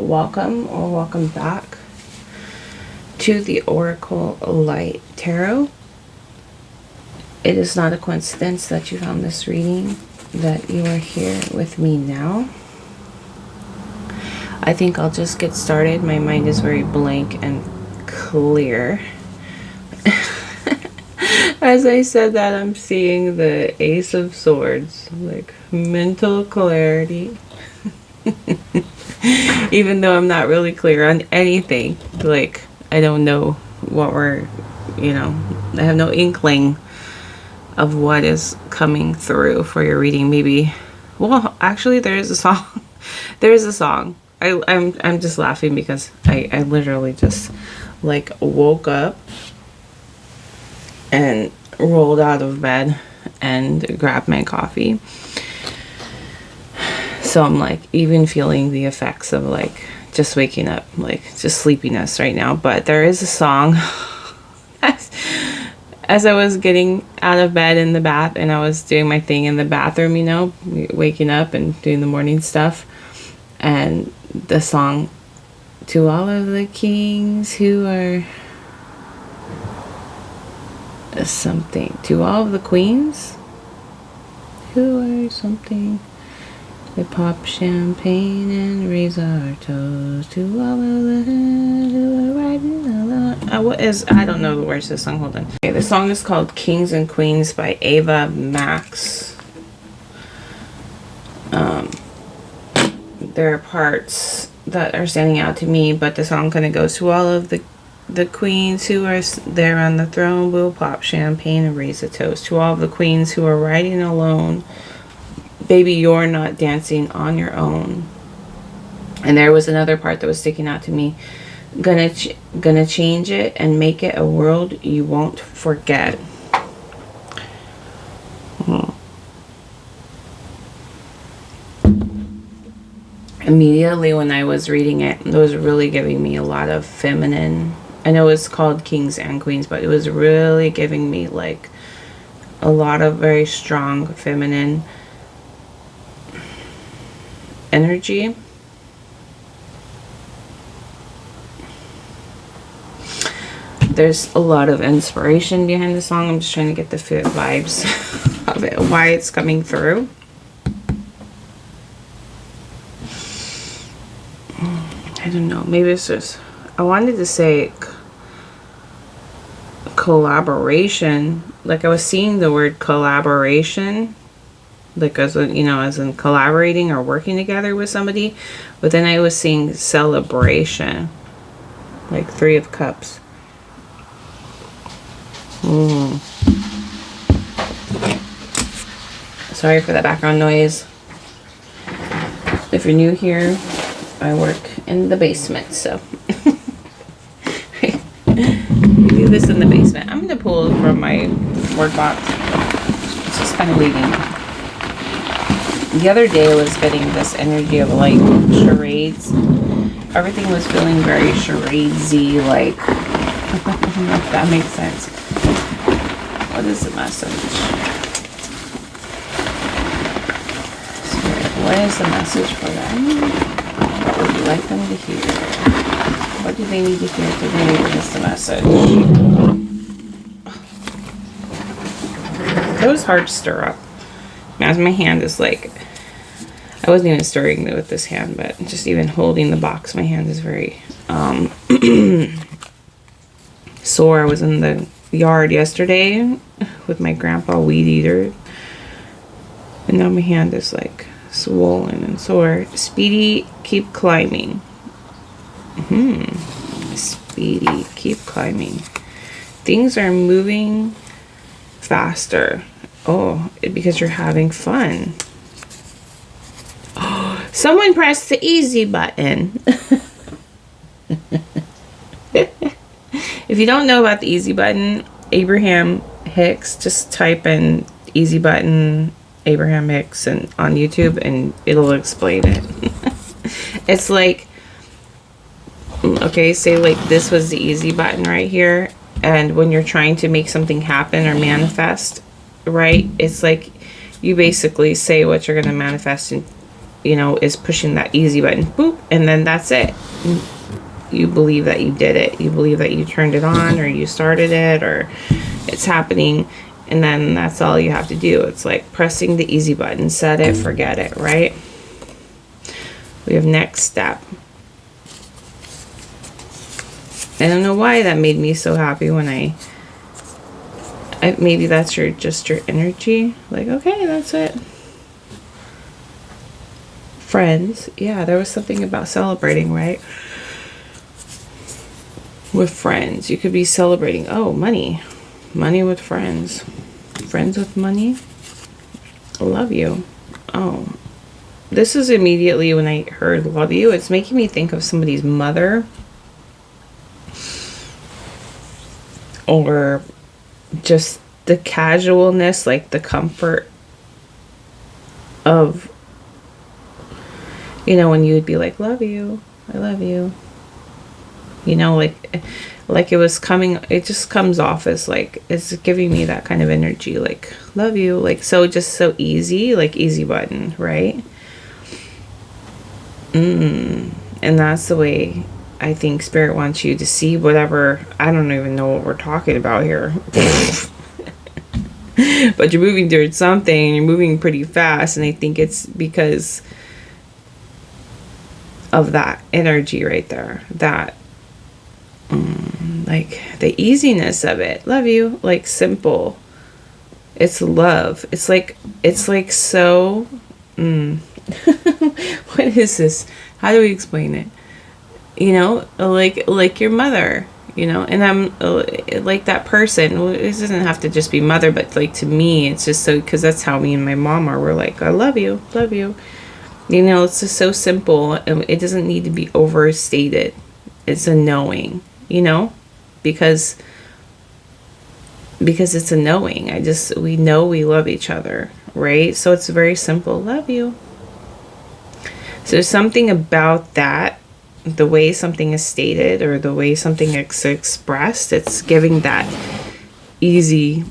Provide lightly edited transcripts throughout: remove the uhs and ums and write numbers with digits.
welcome or welcome back to the Oracle Light Tarot. It is not a coincidence that you found this reading, that you are here with me now. I think I'll just get started. My mind is very blank and clear. As I said that, I'm seeing the Ace of Swords, like mental clarity. Even though I'm not really clear on anything, like I don't know what we're, I have no inkling of what is coming through for your reading. Maybe, well, actually there is a song. There is a song. I'm just laughing because I literally just like woke up and rolled out of bed and grabbed my coffee. So I'm like even feeling the effects of like just waking up, like just sleepiness right now. But there is a song as I was getting out of bed in the bath and I was doing my thing in the bathroom, waking up and doing the morning stuff. And the song, to all of the kings who are something, to all of the queens who are something, we pop champagne and raise our toes to all of the who are riding along. What is, I don't know the words to the song, hold on. Okay, the song is called Kings and Queens by Ava Max. There are parts that are standing out to me, but the song kind of goes to all of the queens who are there on the throne. We'll pop champagne and raise a toast to all of the queens who are riding alone. Baby, you're not dancing on your own. And there was another part that was sticking out to me. Gonna change it and make it a world you won't forget. Immediately when I was reading it, it was really giving me a lot of feminine. I know it's called Kings and Queens, but it was really giving me like a lot of very strong feminine energy. There's a lot of inspiration behind the song. I'm just trying to get the vibes of it, why it's coming through. I don't know, maybe it's just, I wanted to say collaboration. Like I was seeing the word collaboration, like as in collaborating or working together with somebody, but then I was seeing celebration, like Three of Cups. Sorry for that background noise. If you're new here, I work in the basement, so we do this in the basement. I'm gonna pull from my work box. It's just kind of waiting. The other day I was getting this energy of like charades. Everything was feeling very charadesy, like if that makes sense. What is the message? Spirit, what is the message for them? What would you like them to hear? What do they need to hear today? What is the message? That was hard to stir up. As my hand is like, I wasn't even stirring with this hand, but just even holding the box, my hand is very sore. I was in the yard yesterday with my grandpa weed eater, and now my hand is like swollen and sore. Speedy, keep climbing. Speedy, keep climbing. Things are moving faster. Oh, because you're having fun. Oh, someone pressed the easy button. If you don't know about the easy button, Abraham Hicks, just type in easy button Abraham Hicks and on YouTube and it'll explain it. It's like, okay, say like this was the easy button right here, and when you're trying to make something happen or manifest, right, it's like you basically say what you're going to manifest and is pushing that easy button, boop, and then that's it. You believe that you did it. You believe that you turned it on, or you started it, or it's happening, and then that's all you have to do. It's like pressing the easy button, set it, forget it, right? We have next step. I don't know why that made me so happy when I maybe that's just your energy. Like, okay, that's it. Friends. Yeah, there was something about celebrating, right? With friends. You could be celebrating. Oh, money. Money with friends. Friends with money. I love you. Oh. This is immediately when I heard love you. It's making me think of somebody's mother. Or just the casualness, like the comfort of, when you would be like, love you, I love you. Like it was coming, it just comes off as like, it's giving me that kind of energy, like, love you. Like, so just so easy, like easy button, right? And that's the way I think Spirit wants you to see whatever. I don't even know what we're talking about here. But you're moving towards something, you're moving pretty fast, and I think it's because of that energy right there. That, like, the easiness of it. Love you. Like, simple. It's love. It's like so... What is this? How do we explain it? Like your mother, and I'm like that person. Well, it doesn't have to just be mother, but like to me, it's just so, because that's how me and my mom are. We're like, I love you, love you. It's just so simple. It doesn't need to be overstated. It's a knowing, because it's a knowing. We know we love each other, right? So it's very simple. Love you. So there's something about that. The way something is stated or the way something is expressed, it's giving that easy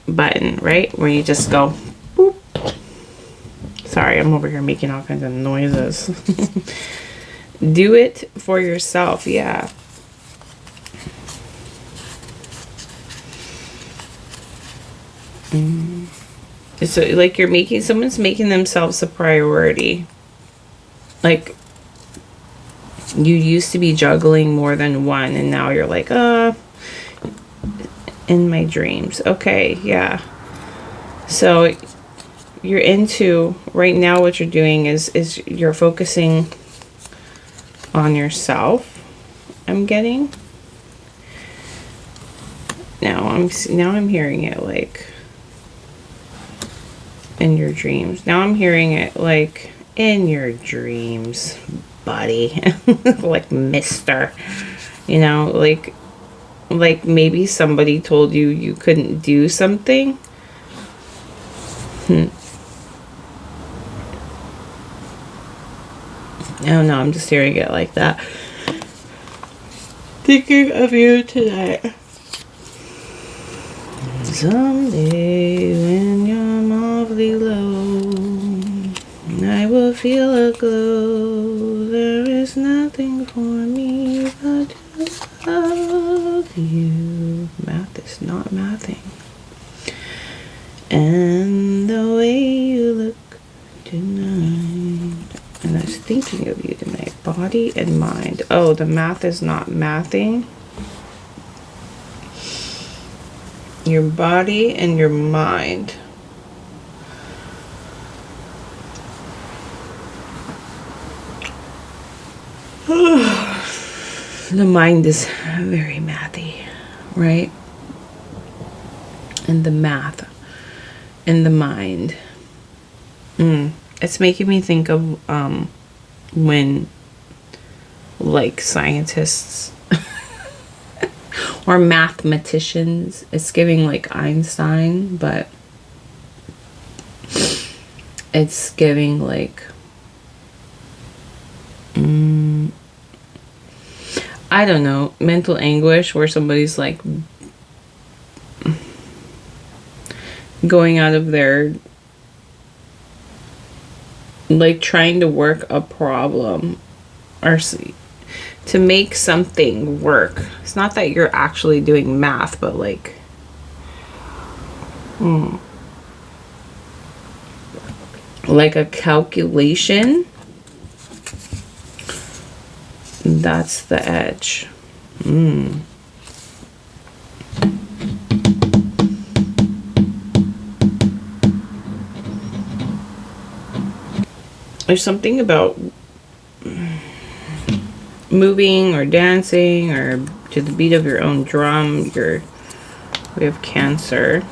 button, right? Where you just go, boop. Sorry, I'm over here making all kinds of noises. Do it for yourself, yeah. So like someone's making themselves a priority. Like, you used to be juggling more than one, and now you're like, in my dreams. Okay, yeah. So you're into, right now what you're doing is you're focusing on yourself, I'm getting. Now I'm hearing it like in your dreams. Now I'm hearing it like in your dreams, buddy. Like mister, like maybe somebody told you couldn't do something. I don't know, I'm just hearing it like that. Thinking of you tonight. Someday when you're awfully low, I will feel a glow. There is nothing for me but to love you. Math is not mathing. And the way you look tonight. And I was thinking of you tonight. Body and mind. Oh, the math is not mathing. Your body and your mind. The mind is very mathy, right? And the math and the mind. It's making me think of when, like, scientists or mathematicians, it's giving like Einstein, but it's giving like I don't know, mental anguish, where somebody's like going out of their like trying to work a problem or to make something work. It's not that you're actually doing math, but like like a calculation. That's the edge. There's something about moving or dancing or to the beat of your own drum. We have Cancer.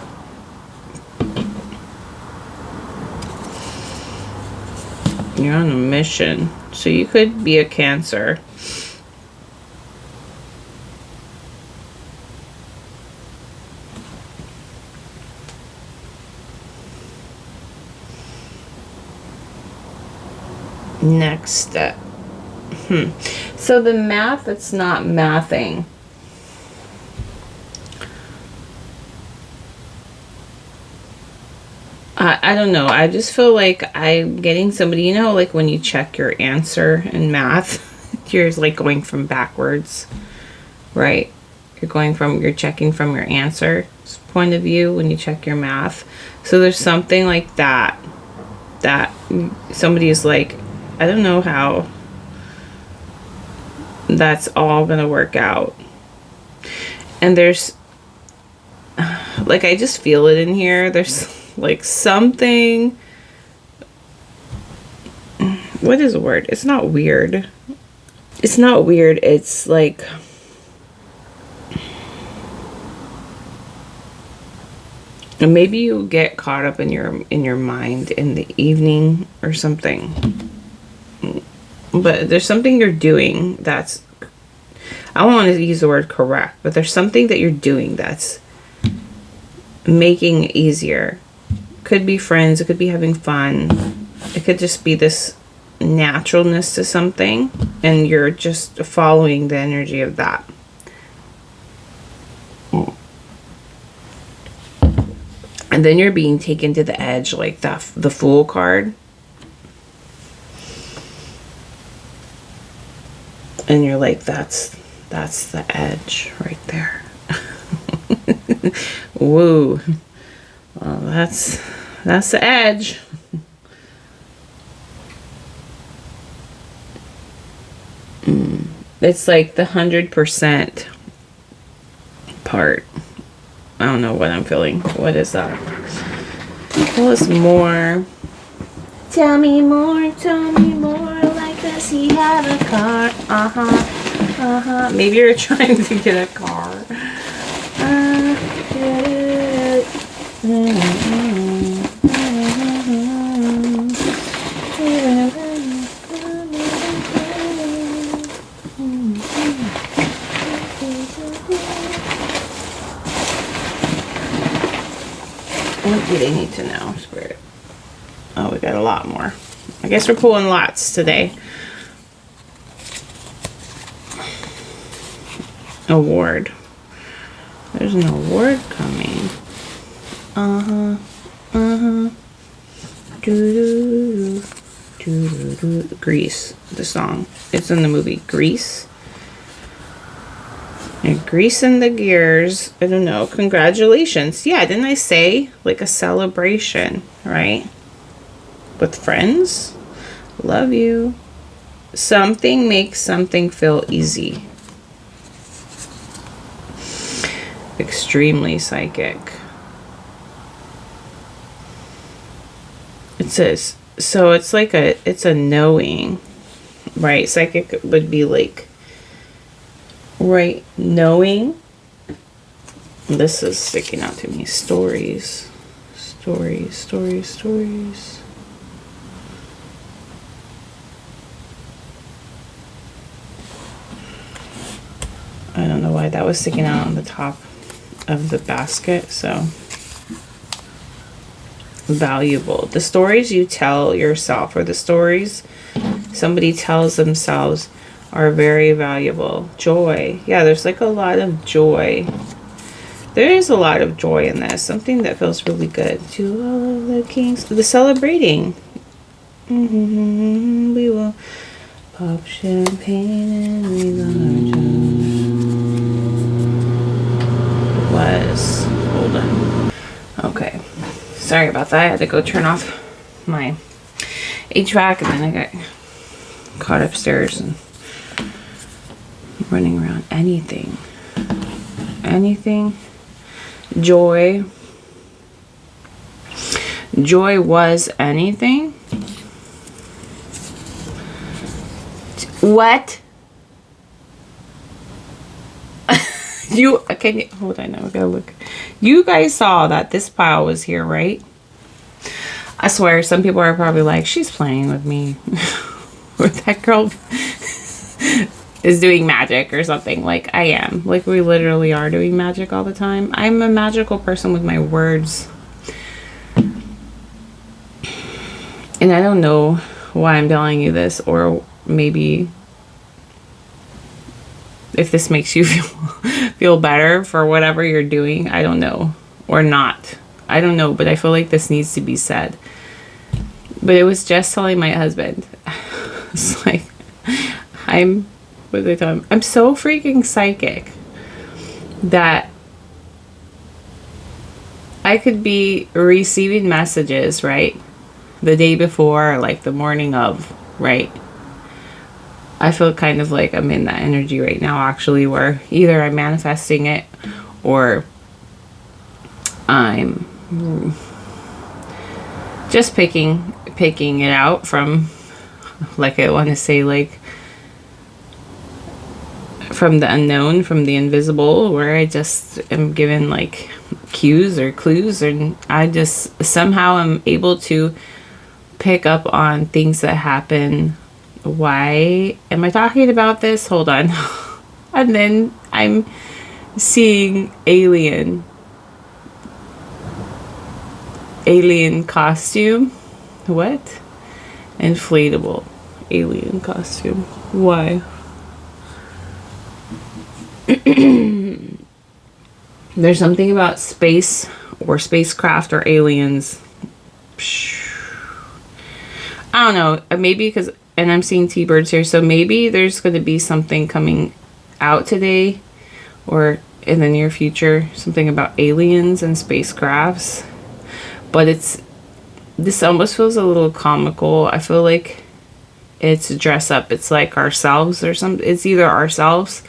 You're on a mission. So you could be a Cancer. Next step. So the math, it's not mathing. I don't know. I just feel like I'm getting somebody, you know, like when you check your answer in math, you're like going from backwards, right? You're checking from your answer point of view when you check your math. So there's something like that somebody is like, I don't know how that's all gonna work out. And there's like, I just feel it in here. There's like something, what is the word? It's not weird. It's not weird. It's like, and maybe you get caught up in your mind in the evening or something. But there's something you're doing that's, I don't want to use the word correct, but there's something that you're doing that's making it easier. Could be friends, it could be having fun, it could just be this naturalness to something, and you're just following the energy of that. And then you're being taken to the edge, like the Fool card. And you're like, that's the edge right there. Woo. Well, that's the edge. It's like the 100% part. I don't know what I'm feeling. What is that? Tell us more. Tell me more, like does he have a car? Maybe you're trying to get a car. What do they need to know, Spirit? Oh, we got a lot more. I guess we're pulling lots today. Award. There's an award coming. Grease, the song. It's in the movie Grease. And greasing the gears. I don't know. Congratulations. Yeah, didn't I say? Like a celebration, right? With friends. Love you. Something makes something feel easy. Extremely psychic. It says, so it's like it's a knowing, right? Psychic would be like, right, knowing. This is sticking out to me. Stories. I don't know why that was sticking out on the top of the basket. So valuable. The stories you tell yourself, or the stories somebody tells themselves, are very valuable. Joy. Yeah, there's like a lot of joy. There is a lot of joy in this. Something that feels really good. To all of the kings. The celebrating. We will pop champagne and read our was. Hold on. Okay. Sorry about that. I had to go turn off my HVAC, and then I got caught upstairs and running around. Anything. Joy. Joy was anything. What? Can you hold on? I gotta look. You guys saw that this pile was here, right? I swear, some people are probably like, she's playing with me. Or that girl is doing magic or something. Like, I am. Like, we literally are doing magic all the time. I'm a magical person with my words. And I don't know why I'm telling you this, or maybe if this makes you feel better for whatever you're doing. I don't know. Or not. I don't know, but I feel like this needs to be said. But it was just telling my husband. It's like, I'm so freaking psychic that I could be receiving messages, right? The day before, or like the morning of, right? I feel kind of like I'm in that energy right now, actually, where either I'm manifesting it or I'm just picking it out from, like, I want to say, like, from the unknown, from the invisible, where I just am given like cues or clues, and I just somehow am able to pick up on things that happen. Why am I talking about this? Hold on. And then I'm seeing alien costume. What? Inflatable alien costume. Why? There's something about space or spacecraft or aliens. I don't know. Maybe because, and I'm seeing T-birds here, so maybe there's going to be something coming out today or in the near future, something about aliens and spacecrafts. But this almost feels a little comical. I feel like it's dress up. It's like ourselves or something. It's either ourselves.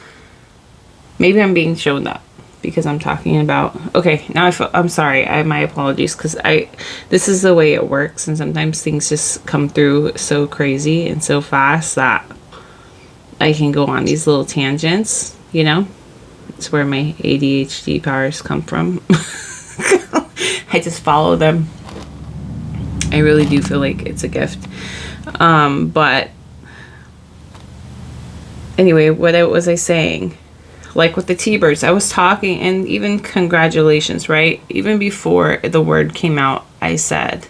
Maybe I'm being shown up because I'm talking about. Okay, now I'm sorry. My apologies, because this is the way it works, and sometimes things just come through so crazy and so fast that I can go on these little tangents. You know, it's where my ADHD powers come from. I just follow them. I really do feel like it's a gift. But anyway, what was I saying? Like with the T-birds, I was talking, and even congratulations, right? Even before the word came out, I said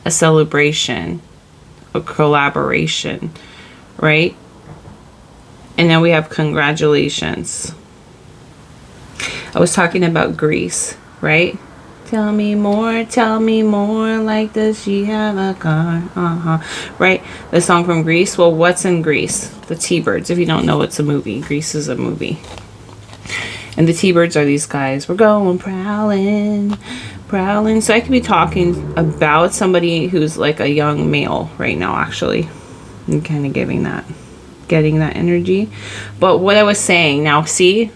a celebration, a collaboration, right? And now we have congratulations. I was talking about Greece, right? Tell me more, like, does she have a car? Right? The song from Greece. Well, what's in Greece? The T-birds. If you don't know, it's a movie. Greece is a movie. And the T-birds are these guys. We're going prowling. So I could be talking about somebody who's like a young male right now, actually. I'm kind of getting that energy. But what I was saying, now see?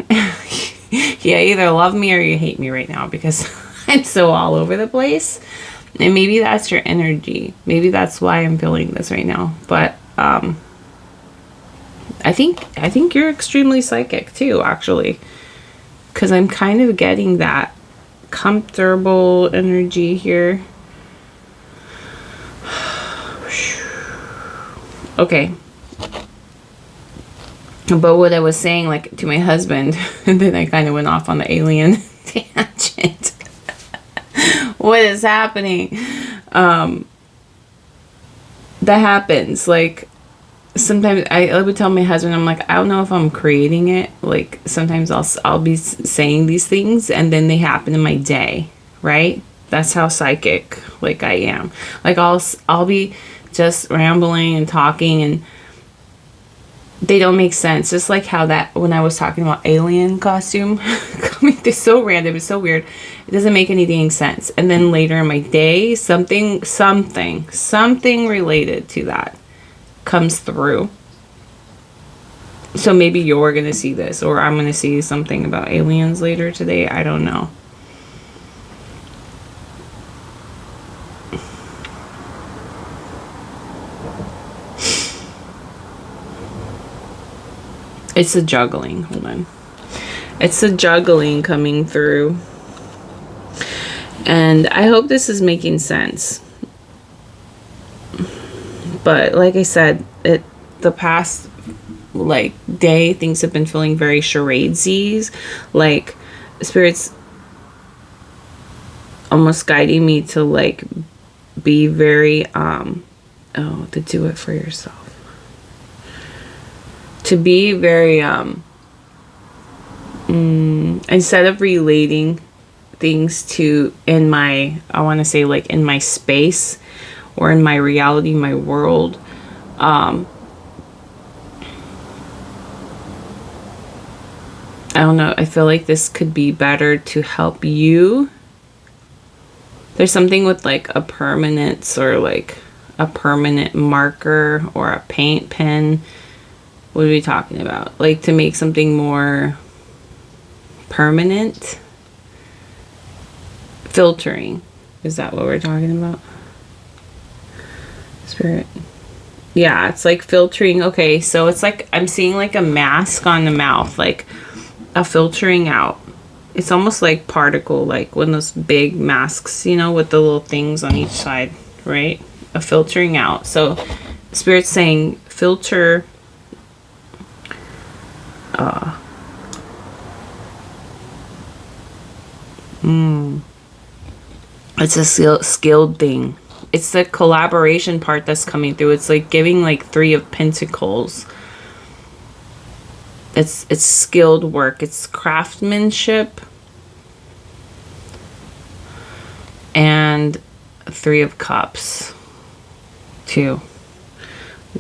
You either love me or you hate me right now, because I'm so all over the place. And maybe that's your energy. Maybe that's why I'm feeling this right now. But I think you're extremely psychic too, actually. Because I'm kind of getting that comfortable energy here. Okay. But what I was saying, like, to my husband, and then I kind of went off on the alien tangent. What is happening? That happens. Like, sometimes I would tell my husband, I'm like, I don't know if I'm creating it. Like, sometimes I'll be saying these things, and then they happen in my day, right? That's how psychic, like, I am. Like, I'll be just rambling and talking, and they don't make sense. Just like how that, when I was talking about alien costume, it's so random, it's so weird. It doesn't make anything sense. And then later in my day, something related to that comes through. So maybe you're going to see this, or I'm going to see something about aliens later today. I don't know. It's a juggling. Hold on. It's a juggling coming through. And I hope this is making sense. But like I said, the past like day, things have been feeling very charadesy. Like Spirit's almost guiding me to like be very to do it for yourself. To be very instead of relating things to I want to say like in my space or in my reality, my world, I don't know, I feel like this could be better to help you. There's something with like a permanence or like a permanent marker or a paint pen. What are we talking about? Like to make something more permanent. Filtering. Is that what we're talking about? Spirit. Yeah, it's like filtering. Okay, so it's like I'm seeing like a mask on the mouth, like a filtering out. It's almost like particle, like one of those big masks, you know, with the little things on each side, right? A filtering out. So Spirit's saying filter. It's a skilled thing. It's the collaboration part that's coming through. It's like giving like 3 of Pentacles. It's skilled work. It's craftsmanship. And 3 of Cups. 2.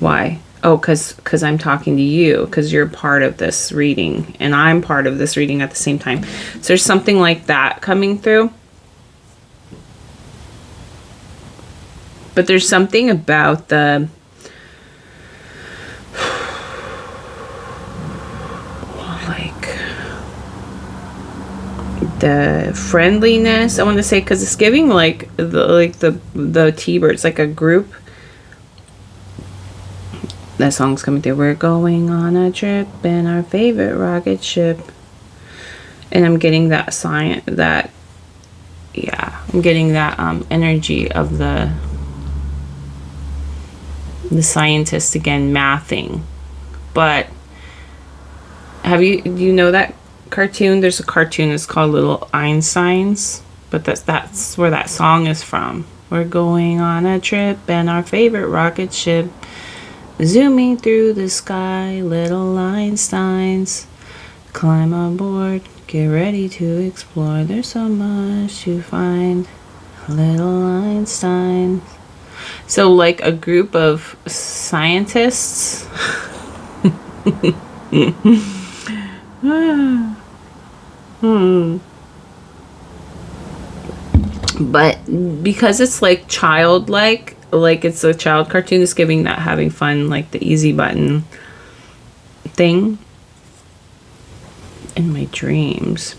Why? Oh, because I'm talking to you, because you're part of this reading, and I'm part of this reading at the same time. So there's something like that coming through. But there's something about the like the friendliness, I want to say, because it's giving like the T-Birds, like a group. That song's coming through. We're going on a trip in our favorite rocket ship. And I'm getting that sign, that, yeah, I'm getting that energy of the scientist again, mathing. But do you know that cartoon? There's a cartoon, it's called Little Einsteins, but that's where that song is from. We're going on a trip in our favorite rocket ship, zooming through the sky, little Einsteins. Climb aboard, get ready to explore. There's so much to find, little Einsteins. So like a group of scientists. But because it's like childlike, like it's a child cartoon, it's giving that having fun, like the easy button thing. In my dreams,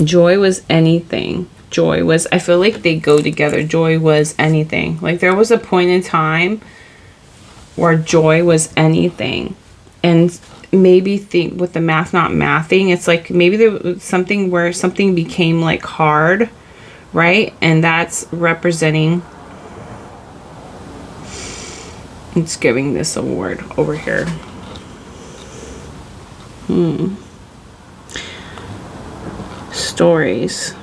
joy was anything. Joy was, I feel like they go together. Joy was anything. Like there was a point in time where joy was anything. And maybe think with the math not mathing, it's like maybe there was something where something became like hard, right? And that's representing, it's giving this award over here. Stories.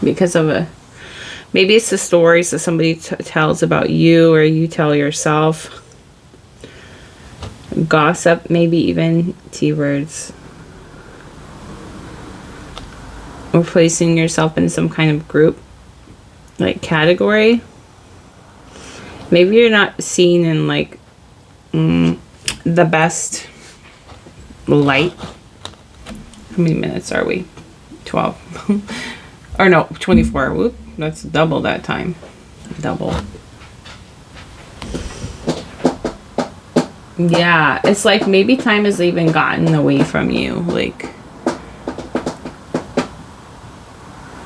Because of maybe it's the stories that somebody tells about you, or you tell yourself. Gossip, maybe even T-words. Or placing yourself in some kind of group, like category. Maybe you're not seen in like the best light. How many minutes are we? 12. Or no, 24. Whoop, that's double that time. Double. Yeah, it's like maybe time has even gotten away from you. Like,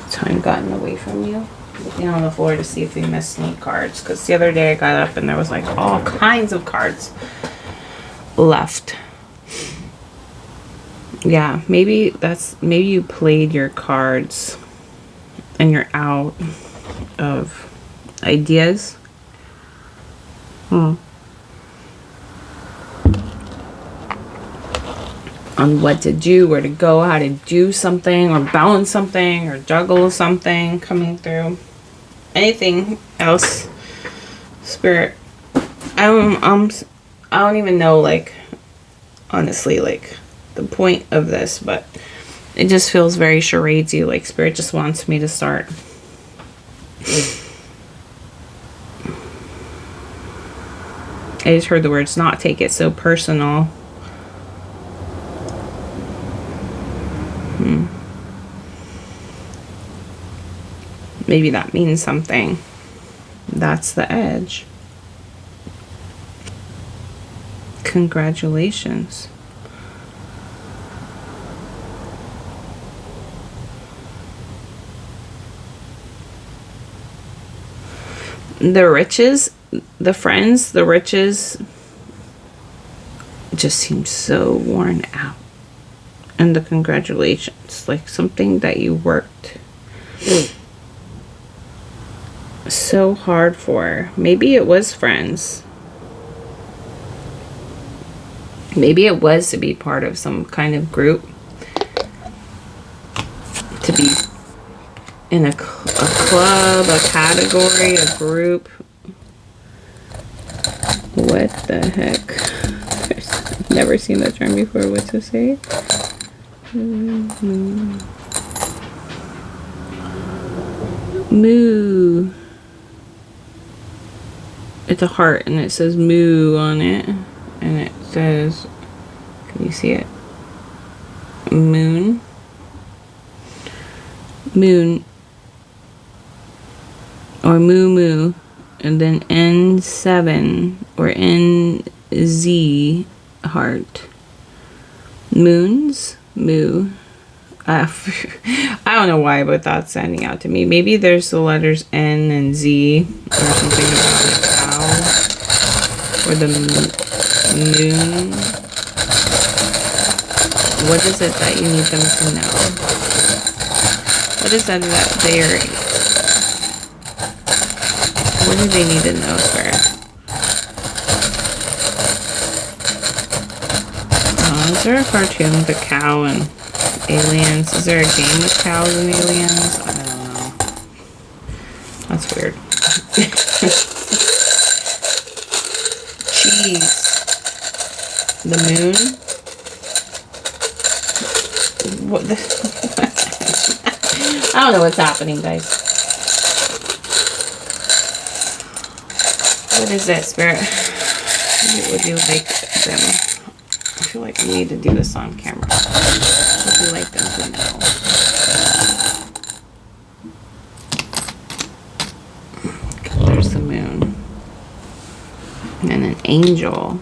time gotten away from you. Looking on the floor to see if we missed any cards. Because the other day I got up and there was like all kinds of cards left. Yeah, maybe you played your cards and you're out of ideas. On what to do, where to go, how to do something, or balance something, or juggle something coming through. Anything else, Spirit? I don't even know, like, honestly, like, the point of this, but it just feels very charadesy. Like, Spirit just wants me to start. I just heard the words not take it so personal. Maybe that means something. That's the edge. Congratulations. The riches, the friends, the riches just seem so worn out. And the congratulations, like something that you worked so hard for. Maybe it was friends. Maybe it was to be part of some kind of group. To be in a club, a category, a group. What the heck? I've never seen that term before. What to say? Moo. It's a heart and it says moo on it. And it says, can you see it? Moon. Moon. Or moo moo. And then N7 or NZ heart. Moons. Moo. I don't know why, but that's standing out to me. Maybe there's the letters N and Z or something about a cow or the moon. What is it that you need them to know? What is that they are? What do they need to know, Spirit? Is there a cartoon with a cow and aliens? Is there a game with cows and aliens? I don't know. That's weird. Jeez. The moon? What the? I don't know what's happening, guys. What is that, Spirit? What would you like them? I feel like we need to do this on camera. What would you like them to know? Okay, there's the moon. And an angel.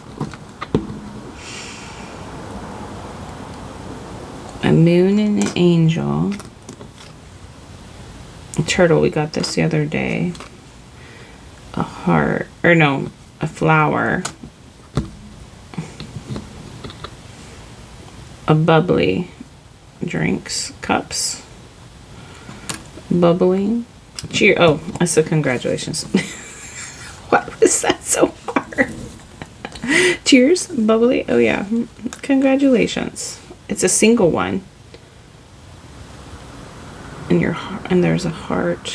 A moon and an angel. A turtle, we got this the other day. A heart, or no, a flower. A bubbly. Drinks, cups. Bubbling. Cheer. Oh, I said congratulations. Why was that so hard? Cheers, bubbly. Oh yeah, congratulations. It's a single one. And there's a heart.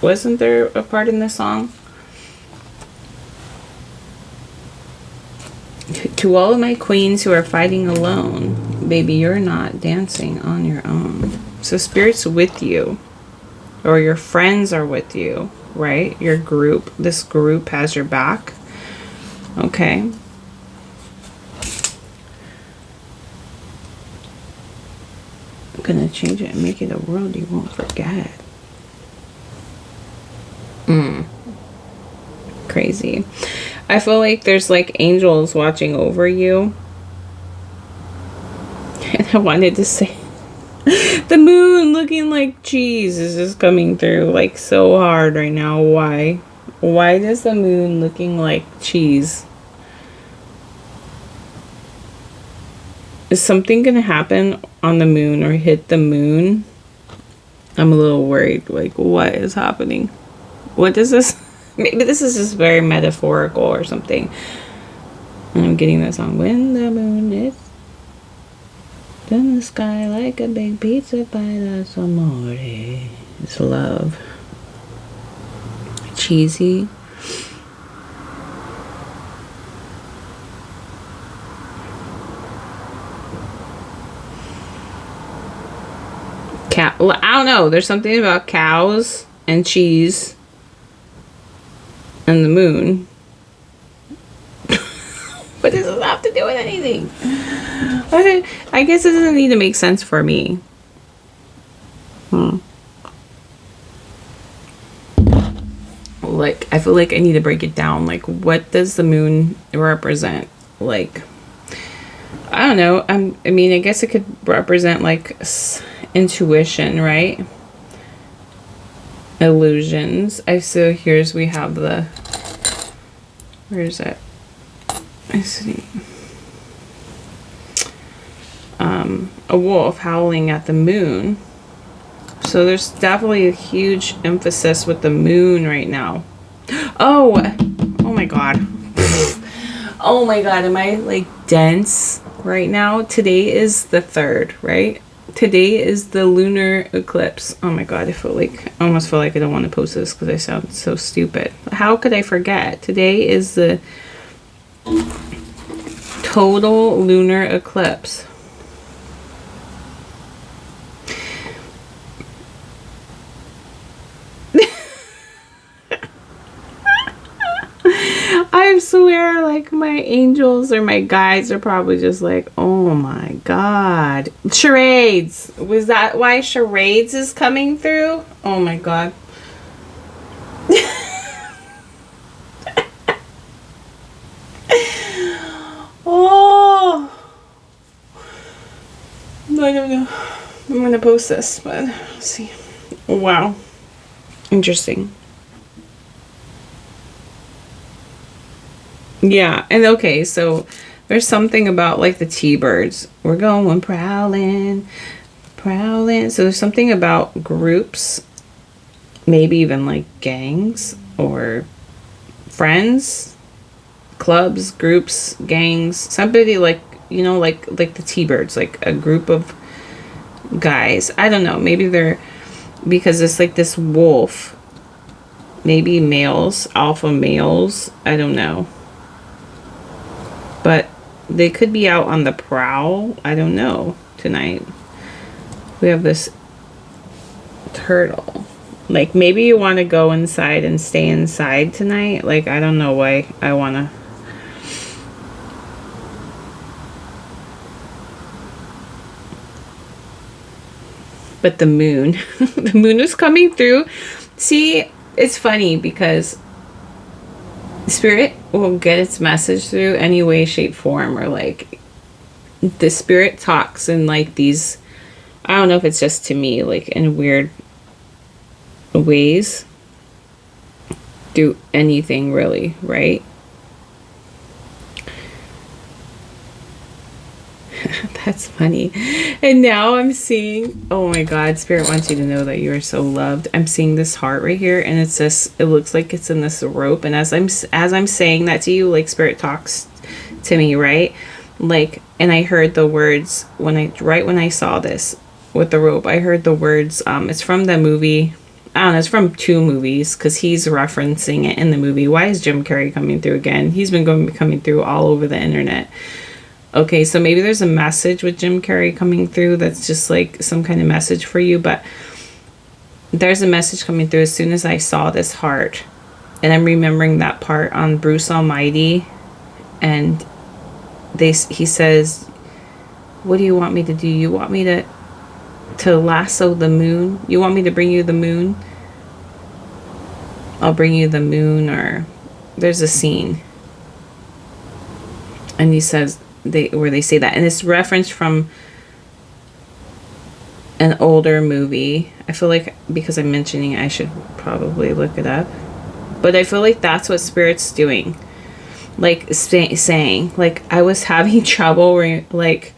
Wasn't there a part in the song? To all of my queens who are fighting alone, baby, you're not dancing on your own. So Spirit's with you, or your friends are with you, right? Your group, this group has your back. Okay. I'm gonna change it and make it a world you won't forget. Crazy. I feel like there's like angels watching over you. And I wanted to say the moon looking like cheese is just coming through like so hard right now. Why? Why does the moon looking like cheese? Is something gonna happen on the moon or hit the moon? I'm a little worried. Like, what is happening? What does this? Maybe this is just very metaphorical or something. And I'm getting that song. When the moon is in the sky like a big pizza pie, that's amore. It's love. Cheesy. I don't know. There's something about cows and cheese and the moon. What does this have to do with anything? I guess it doesn't need to make sense for me. Like, I feel like I need to break it down. Like, what does the moon represent? Like, I don't know. I mean, I guess it could represent like intuition, right? Illusions. So here's we have the, where is it? I see. A wolf howling at the moon. So there's definitely a huge emphasis with the moon right now. Oh my god. Oh my god, am I like dense right now? Today is the 3rd, right? Today is the lunar eclipse. Oh my god, I almost feel like I don't want to post this because I sound so stupid. How could I forget? Today is the total lunar eclipse. I swear, like, my angels or my guides are probably just like, oh my god. Charades. Was that why charades is coming through? Oh my god. Oh. I don't know. I'm gonna post this, but let's see. Wow. Interesting. Yeah, and okay, so there's something about like the T-birds. We're going prowling. So there's something about groups, maybe even like gangs or friends, clubs, groups, gangs. Somebody like, you know, like the T-birds, like a group of guys. I don't know, maybe they're, because it's like this wolf. Maybe males, alpha males. I don't know. But they could be out on the prowl. I don't know. Tonight we have this turtle. Like, maybe you want to go inside and stay inside tonight. Like, I don't know why I want to. But the moon. The moon is coming through. See, it's funny because Spirit will get its message through any way, shape, form, or like the Spirit talks in like these, I don't know if it's just to me, like in weird ways. Do anything really, right? That's funny. And now I'm seeing, oh my god, Spirit wants you to know that you are so loved. I'm seeing this heart right here, and it's this, it looks like it's in this rope, and as I'm saying that to you, like Spirit talks to me, right? Like, and I heard the words when I saw this with the rope, I heard the words, it's from the movie, I don't know, it's from 2 movies, because he's referencing it in the movie. Why is Jim Carrey coming through again? He's been coming through all over the internet. Okay, so maybe there's a message with Jim Carrey coming through that's just like some kind of message for you, but there's a message coming through as soon as I saw this heart. And I'm remembering that part on Bruce Almighty. And he says, what do you want me to do? You want me to lasso the moon? You want me to bring you the moon? I'll bring you the moon. Or there's a scene. And he says, where they say that. And it's referenced from an older movie. I feel like because I'm mentioning it, I should probably look it up. But I feel like that's what Spirit's doing. Like, saying, like, I was having trouble where, like,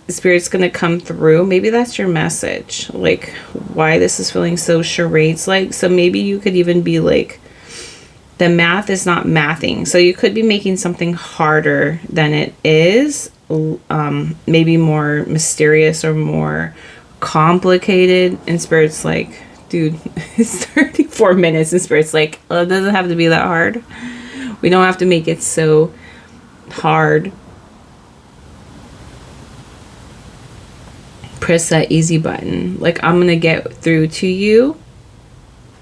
Spirit's gonna come through. Maybe that's your message. Like, why this is feeling so charades-like. So maybe you could even be like, the math is not mathing. So you could be making something harder than it is. Maybe more mysterious or more complicated. And Spirit's like, dude, it's 34 minutes. And Spirit's like, oh, it doesn't have to be that hard. We don't have to make it so hard. Press that easy button. Like, I'm gonna get through to you.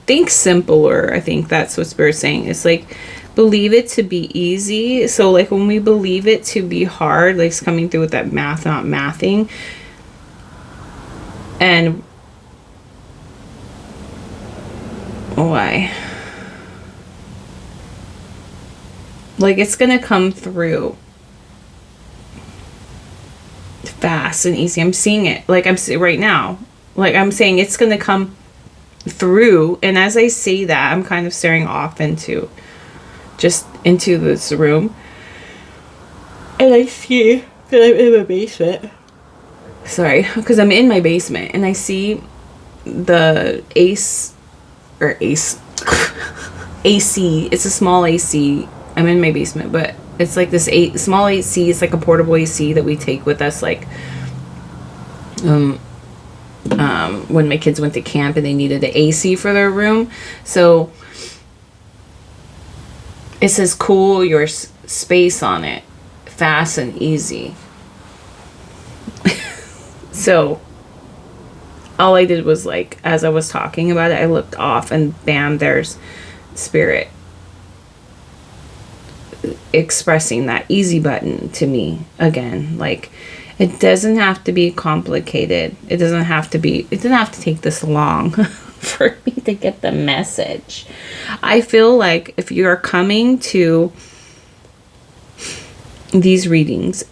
Think simpler. I think that's what Spirit's saying. It's like, believe it to be easy. So like when we believe it to be hard, like it's coming through with that math, not mathing. And why? Like, it's gonna come through fast and easy. I'm seeing it. Like, I'm right now. Like, I'm saying it's gonna come through. And as I say that, I'm kind of staring off into this room. And I see that I'm in my basement. Sorry, because I'm in my basement. And I see the AC. It's a small AC. I'm in my basement, but it's like this small AC. It's like a portable AC that we take with us, like when my kids went to camp and they needed an AC for their room. So it says cool your space on it, fast and easy. So all I did was, like, as I was talking about it, I looked off and bam, there's Spirit expressing that easy button to me again. Like, it doesn't have to be complicated. It doesn't have to take this long for me to get the message. I feel like if you're coming to these readings,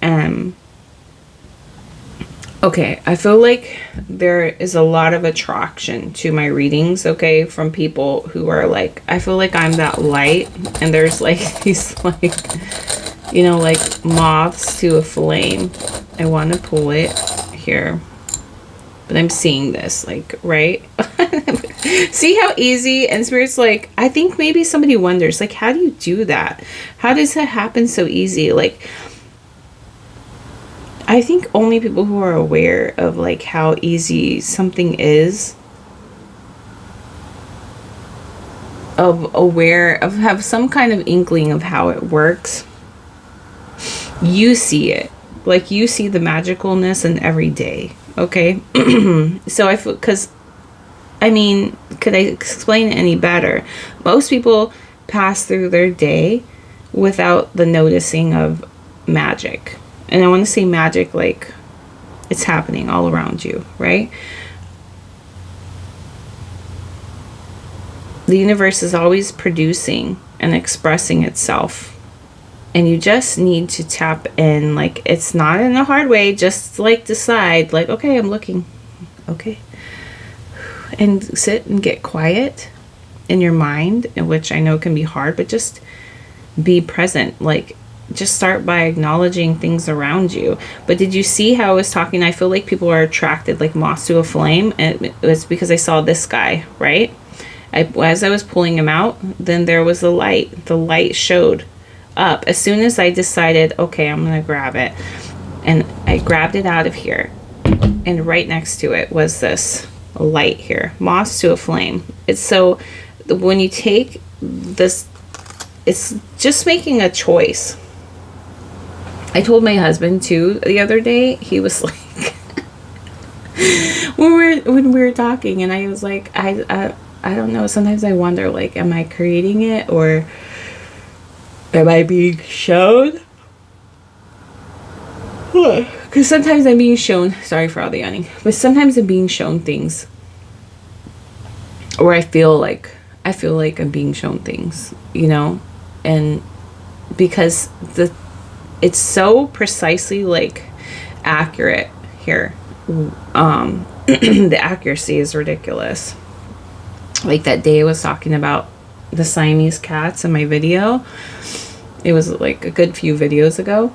okay, I feel like there is a lot of attraction to my readings, okay, from people who are like, I feel like I'm that light, and there's like these, like, you know, like moths to a flame. I want to pull it here, but I'm seeing this, like, right? See how easy? And Spirit's like, I think maybe somebody wonders, like, how do you do that? How does that happen so easy? Like, I think only people who are aware of, like, how easy something is, have some kind of inkling of how it works. You see it. Like, you see the magicalness in every day. Okay? So I feel, because, I mean, could I explain it any better? Most people pass through their day without the noticing of magic. And I want to say magic like it's happening all around you, right? The universe is always producing and expressing itself. And you just need to tap in. Like, it's not in a hard way. Just, like, decide, like, okay, I'm looking. Okay. And sit and get quiet in your mind, which I know can be hard, but just be present. Like, just start by acknowledging things around you. But did you see how I was talking? I feel like people are attracted like moths to a flame. And it was because I saw this guy, right? As I was pulling him out, then there was the light. The light showed up. As soon as I decided, okay, I'm going to grab it. And I grabbed it out of here. And right next to it was this light here. Moths to a flame. It's so, when you take this, it's just making a choice. I told my husband too the other day, he was like, when we were talking, and I was like, I don't know. Sometimes I wonder, like, am I creating it or am I being shown? Because sometimes I'm being shown. Sorry for all the yawning, but sometimes I'm being shown things, or I feel like I'm being shown things, you know, and because it's so precisely like accurate here. The accuracy is ridiculous. Like that day I was talking about the Siamese cats in my video. It was like a good few videos ago.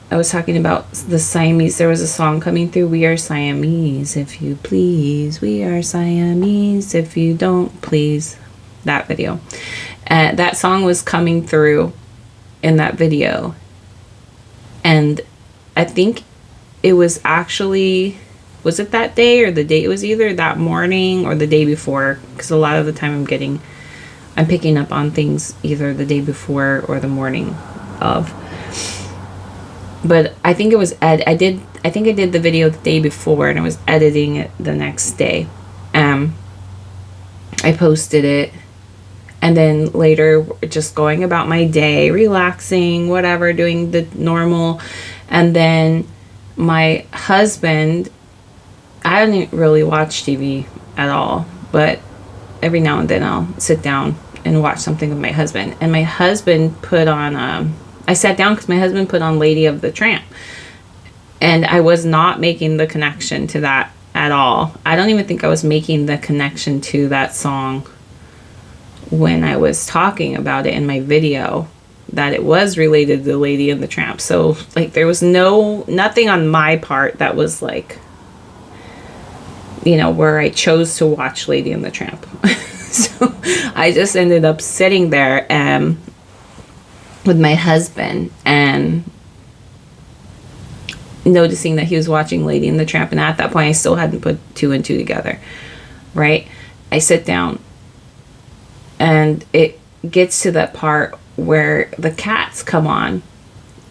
I was talking about the Siamese. There was a song coming through. We are Siamese, if you please. We are Siamese, if you don't please. That video. That song was coming through in that video. And I think it was actually, was it that day or the day? It was either that morning or the day before. Because a lot of the time I'm picking up on things either the day before or the morning of. But I think it was I think I did the video the day before, and I was editing it the next day. I posted it, and then later just going about my day, relaxing, whatever, doing the normal. And then my husband, I don't really watch TV at all, but every now and then I'll sit down and watch something with my husband. And my husband put on I sat down because my husband put on Lady of the Tramp. And I was not making the connection to that at all. I don't even think I was making the connection to that song when I was talking about it in my video, that it was related to Lady and the Tramp. So, like, there was nothing on my part that was, like, you know, where I chose to watch Lady and the Tramp. So, I just ended up sitting there with my husband and noticing that he was watching Lady and the Tramp, and at that point I still hadn't put two and two together, right? I sit down and it gets to that part where the cats come on,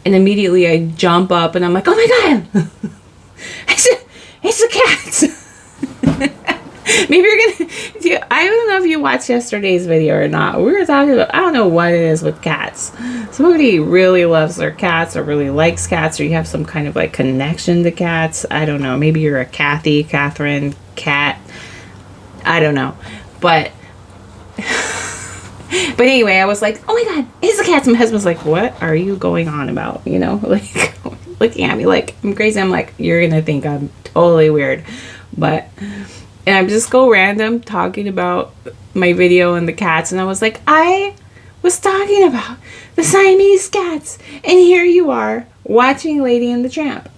and immediately I jump up and I'm like, oh my god, it's the cats. Maybe you're gonna, I don't know if you watched yesterday's video or not. We were talking about, I don't know what it is with cats. Somebody really loves their cats or really likes cats, or you have some kind of like connection to cats. I don't know. Maybe you're a Catherine cat. I don't know. But anyway, I was like, oh my god, it's the cats. My husband's like, what are you going on about? You know, like looking at me like I'm crazy. I'm like, you're gonna think I'm totally weird. But and I just go random talking about my video and the cats, and I was like, I was talking about the Siamese cats, and here you are watching Lady and the Tramp,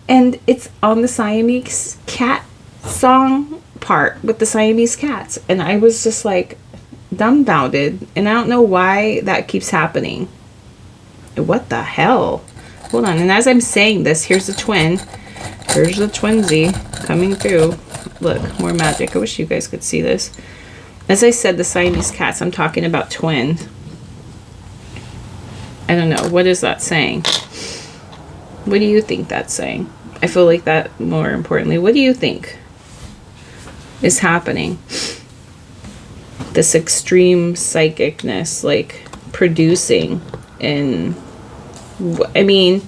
and it's on the Siamese cat song part with the Siamese cats, and I was just like dumbfounded, and I don't know why that keeps happening. What the hell? Hold on. And as I'm saying this, here's the twin. Here's the twinsy coming through. Look, more magic. I wish you guys could see this. As I said, the Siamese cats, I'm talking about twins. I don't know. What is that saying? What do you think that's saying? I feel like that, more importantly, what do you think is happening? This extreme psychicness, like producing, and I mean,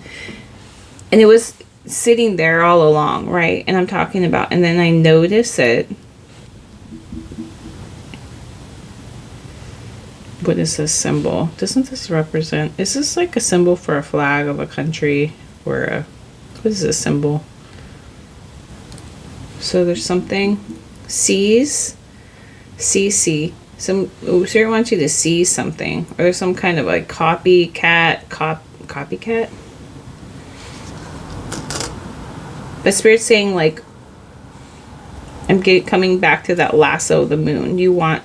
and it was sitting there all along, right? And I'm talking about, and then I notice it. What is this symbol? Doesn't this represent, is this like a symbol for a flag of a country, or a, what is this symbol? So there's something, C's, CC, some, so I want you to see something, or some kind of like copycat. But Spirit's saying, like, I'm coming back to that lasso, the moon. You want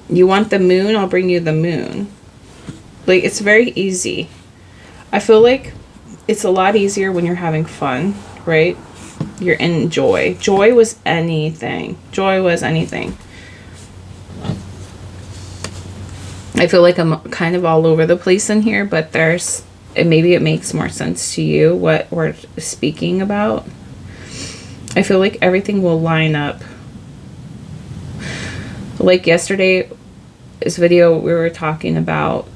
the moon? I'll bring you the moon. Like, it's very easy. I feel like it's a lot easier when you're having fun, right? You're in joy. Joy was anything. Joy was anything. I feel like I'm kind of all over the place in here, but maybe it makes more sense to you what we're speaking about. I feel like everything will line up. Like yesterday, this video we were talking about,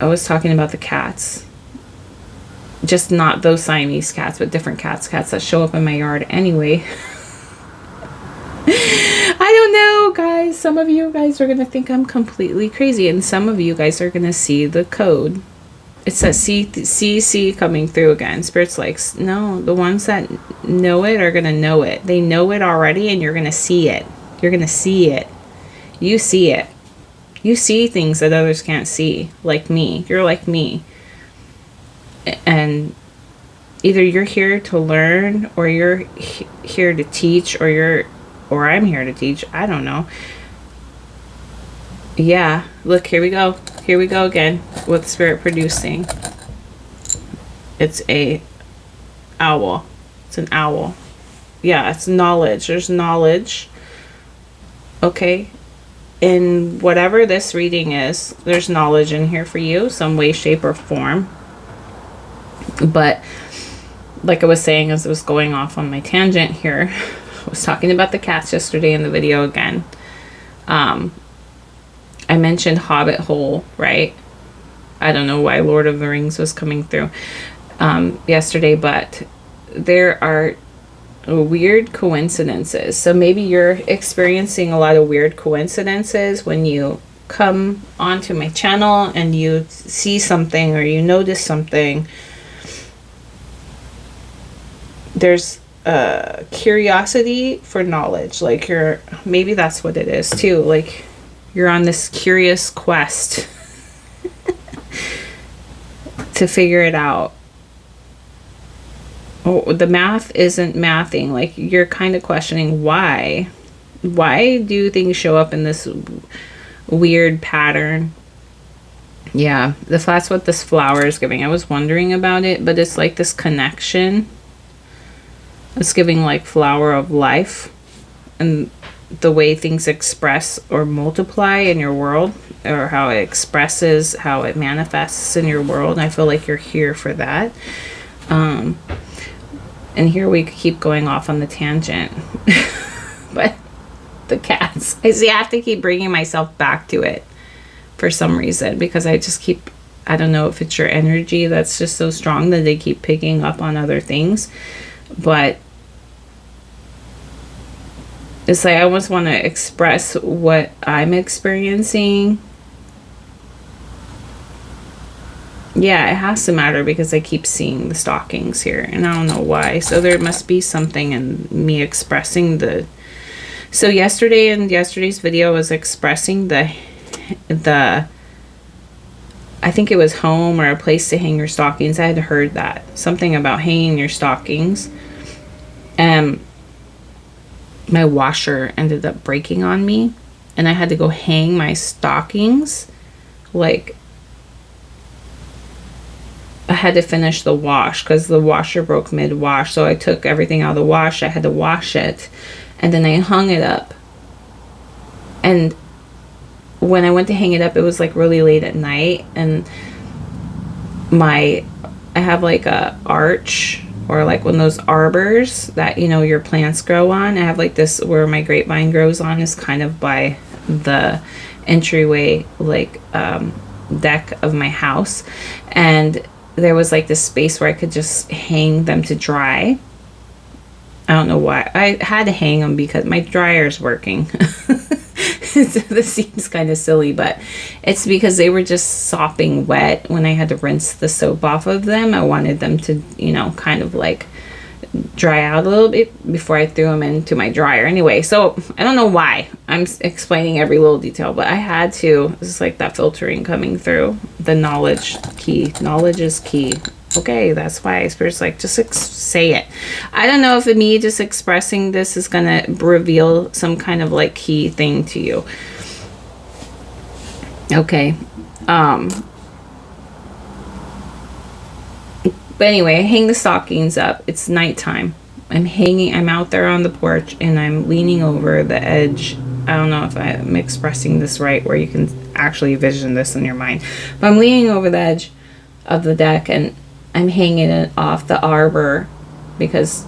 I was talking about the cats. Just not those Siamese cats, but different cats that show up in my yard anyway. I don't know, guys. Some of you guys are going to think I'm completely crazy, and some of you guys are going to see the code. It says C coming through again. Spirit's like, no, the ones that know it are going to know it. They know it already, and you're going to see it. You're going to see it. You see it. You see things that others can't see, like me. You're like me. And either you're here to learn, or you're here to teach, or I'm here to teach. I don't know. Yeah, look, here we go. Here we go again with Spirit producing. It's a owl. It's an owl. Yeah, it's knowledge. There's knowledge. Okay. In whatever this reading is, there's knowledge in here for you, some way, shape, or form. But like I was saying as I was going off on my tangent here, I was talking about the cats yesterday in the video again. I mentioned Hobbit Hole, right? I don't know why Lord of the Rings was coming through yesterday, but there are weird coincidences. So maybe you're experiencing a lot of weird coincidences when you come onto my channel and you see something or you notice something. There's curiosity for knowledge. Like maybe that's what it is too. Like you're on this curious quest to figure it out. Oh, the math isn't mathing. Like you're kind of questioning why do things show up in this weird pattern. Yeah, that's what this flower is giving. I was wondering about it, but it's like this connection. It's giving like flower of life, and the way things express or multiply in your world, or how it expresses, how it manifests in your world. I feel like you're here for that. And here we keep going off on the tangent. But the cats, I have to keep bringing myself back to it for some reason, because I just keep, I don't know if it's your energy that's just so strong that they keep picking up on other things. But it's like I almost want to express what I'm experiencing. Yeah, it has to matter because I keep seeing the stockings here, and I don't know why. So there must be something in me expressing the... So yesterday, in yesterday's video, I was expressing the I think it was home or a place to hang your stockings. I had heard that. Something about hanging your stockings. My washer ended up breaking on me, and I had to go hang my stockings. Like, I had to finish the wash because the washer broke mid-wash. So I took everything out of the wash. I had to wash it, and then I hung it up. And when I went to hang it up, it was like really late at night, and I have like a arch, or like one of those arbors that, you know, your plants grow on. I have like this where my grapevine grows on, is kind of by the entryway, like deck of my house. And there was like this space where I could just hang them to dry. I don't know why. I had to hang them because my dryer's working. This seems kind of silly, but it's because they were just sopping wet when I had to rinse the soap off of them. I wanted them to, you know, kind of like dry out a little bit before I threw them into my dryer. Anyway, so I don't know why I'm explaining every little detail, but I had to. It's like that filtering coming through. The knowledge key. Knowledge is key. Okay, that's why Spirit's like, just say it. I don't know if me just expressing this is going to reveal some kind of like key thing to you. Okay. But anyway, I hang the stockings up. It's nighttime. I'm out there on the porch, and I'm leaning over the edge. I don't know if I'm expressing this right, where you can actually vision this in your mind. But I'm leaning over the edge of the deck, and I'm hanging it off the arbor because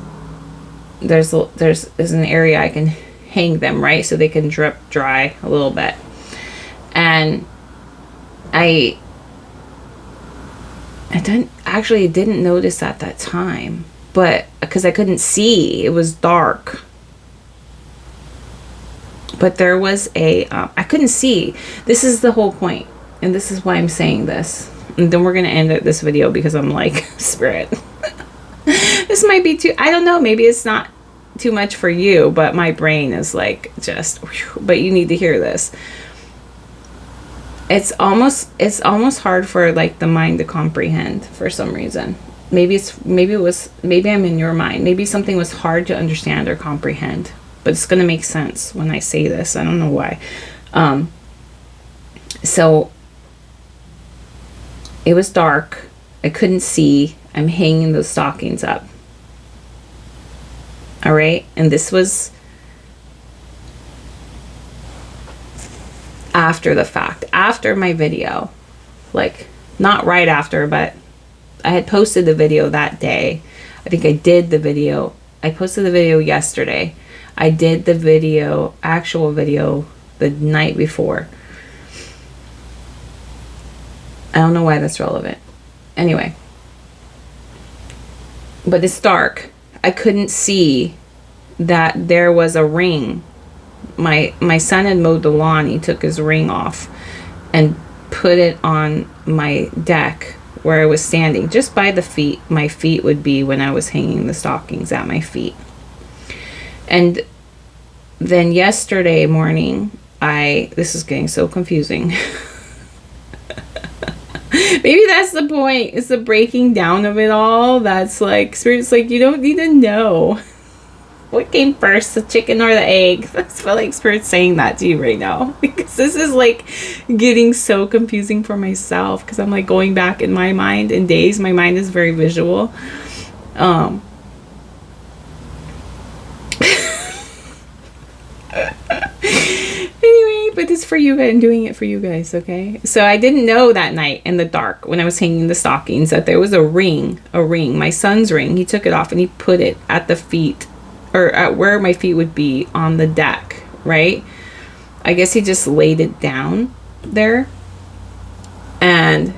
there's an area I can hang them, right? So they can drip dry a little bit. And I didn't notice at that time, but because I couldn't see, it was dark. But there was I couldn't see. This is the whole point, and this is why I'm saying this. And then we're going to end this video because I'm like, Spirit, this might be too, I don't know, maybe it's not too much for you, but my brain is like just, whew, but you need to hear this. It's almost hard for like the mind to comprehend for some reason. Maybe I'm in your mind. Maybe something was hard to understand or comprehend, but it's going to make sense when I say this. I don't know why. So it was dark. I couldn't see. I'm hanging those stockings up. All right. And this was after the fact, after my video, like not right after, but I had posted the video that day. I think I did the video. I posted the video yesterday. I did the video, actual video, the night before. I don't know why that's relevant. Anyway. But it's dark. I couldn't see that there was a ring. My son had mowed the lawn. He took his ring off and put it on my deck where I was standing, just by the feet. My feet would be when I was hanging the stockings at my feet. And then yesterday morning, this is getting so confusing. Maybe that's the point. It's the breaking down of it all. That's like, Spirit's like, you don't need to know what came first, the chicken or the egg. That's feel like Spirit's saying that to you right now, because this is like getting so confusing for myself, because I'm like going back in my mind in days. My mind is very visual. Anyway, but it's for you guys. I'm doing it for you guys, okay? So I didn't know that night in the dark when I was hanging the stockings that there was a ring, my son's ring. He took it off and he put it at the feet, or at where my feet would be on the deck, right? I guess he just laid it down there and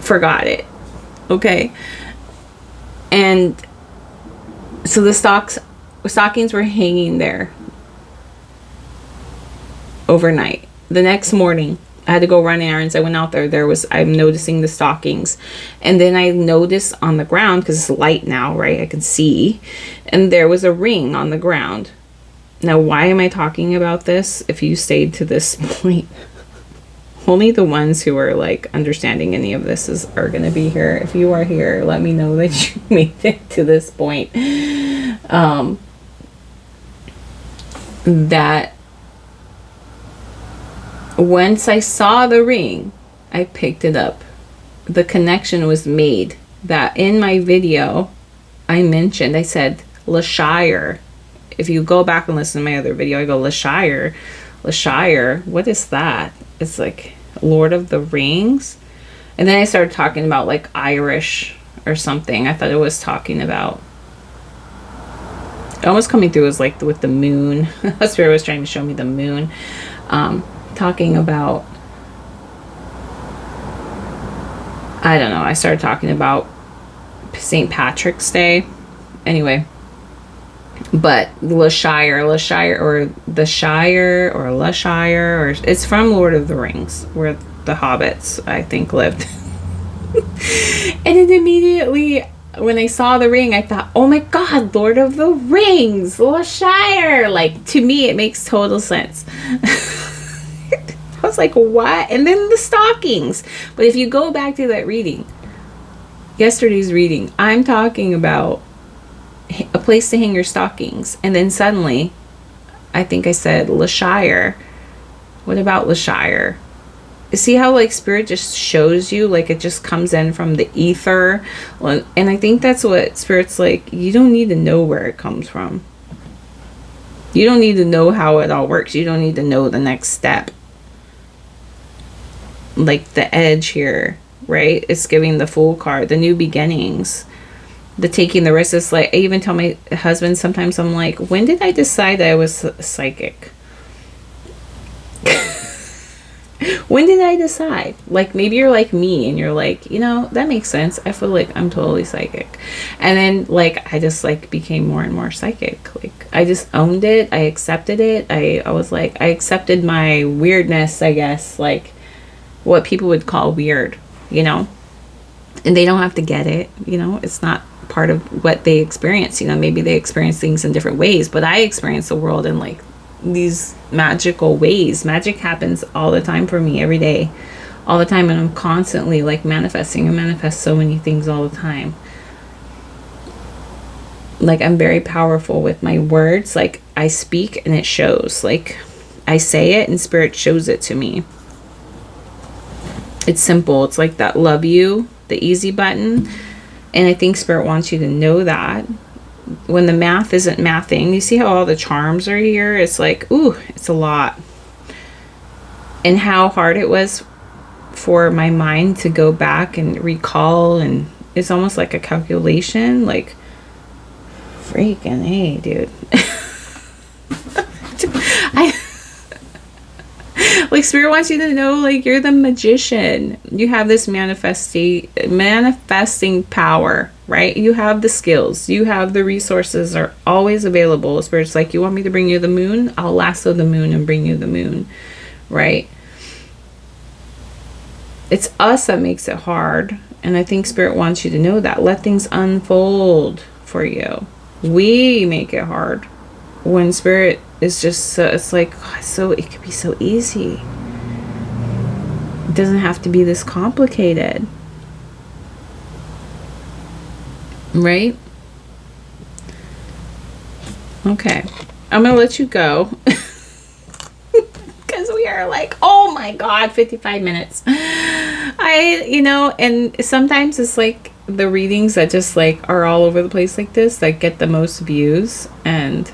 forgot it, okay? And so the stockings were hanging there overnight. The next morning, I had to go run errands. I went out there. I'm noticing the stockings. And then I noticed on the ground, because it's light now, right? I can see. And there was a ring on the ground. Now, why am I talking about this? If you stayed to this point, only the ones who are like understanding any of this are going to be here. If you are here, let me know that you made it to this point. That once I saw the ring, I picked it up. The connection was made that in my video, I said, Lashire. If you go back and listen to my other video, I go, Lashire, what is that? It's like Lord of the Rings. And then I started talking about like Irish or something. I thought it was talking about, almost coming through as like with the moon. Spirit was trying to show me the moon. Talking about, I don't know, I started talking about St. Patrick's Day. Anyway, but Lashire, or the Shire, or Lashire, or it's from Lord of the Rings, where the hobbits, I think, lived. And then immediately, when I saw the ring, I thought, oh my God, Lord of the Rings, Lashire. Like, to me, it makes total sense. I was like, what? And then the stockings. But if you go back to that reading, yesterday's reading, I'm talking about a place to hang your stockings. And then suddenly, I think I said Lashire. What about Lashire? See how like Spirit just shows you, like it just comes in from the ether. And I think that's what Spirit's like, you don't need to know where it comes from. You don't need to know how it all works. You don't need to know the next step. Like the edge here, right? It's giving the Fool card, the new beginnings. the taking the risk is like, I even tell my husband sometimes, I'm like, when did I decide that I was psychic? When did I decide? Like, maybe you're like me and you're like, you know, that makes sense. I feel like I'm totally psychic. And then, like, I just, like, became more and more psychic. Like, I just owned it. I accepted it. I was like, I accepted my weirdness, I guess, like, what people would call weird, you know? And they don't have to get it, you know? It's not part of what they experience, you know? Maybe they experience things in different ways, but I experience the world in, like, these magical ways. Magic happens all the time for me, every day, all the time, and I'm constantly like manifesting. I manifest so many things all the time. Like, I'm very powerful with my words. Like, I speak and it shows. Like, I say it and spirit shows it to me. It's simple. It's like that love you, the easy button. And I think spirit wants you to know that when the math isn't mathing, you see how all the charms are here? It's like, ooh, it's a lot. And how hard it was for my mind to go back and recall, and it's almost like a calculation. Like, freaking hey, dude. Like, spirit wants you to know, like, you're the magician. You have this manifesting power, right? You have the skills. You have the resources are always available. Spirit's like, you want me to bring you the moon? I'll lasso the moon and bring you the moon, right? It's us that makes it hard. And I think spirit wants you to know that. Let things unfold for you. We make it hard. When spirit is just so, it's like, so it could be so easy. It doesn't have to be this complicated, right? Okay, I'm gonna let you go because we are like, oh my god, 55 minutes. You know, and sometimes it's like the readings that just like are all over the place like this that get the most views, and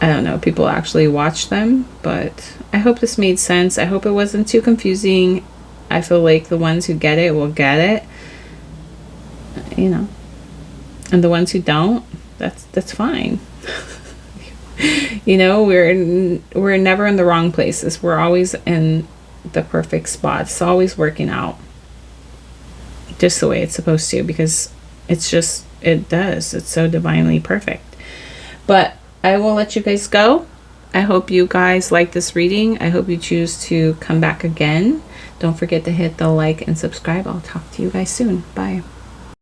I don't know, people actually watch them, but I hope this made sense. I hope it wasn't too confusing. I feel like the ones who get it will get it, you know, and the ones who don't, that's fine. You know, we're never in the wrong places. We're always in the perfect spot. It's always working out just the way it's supposed to, because it's just, it does. It's so divinely perfect. But I will let you guys go. I hope you guys like this reading. I hope you choose to come back again. Don't forget to hit the like and subscribe. I'll talk to you guys soon. Bye.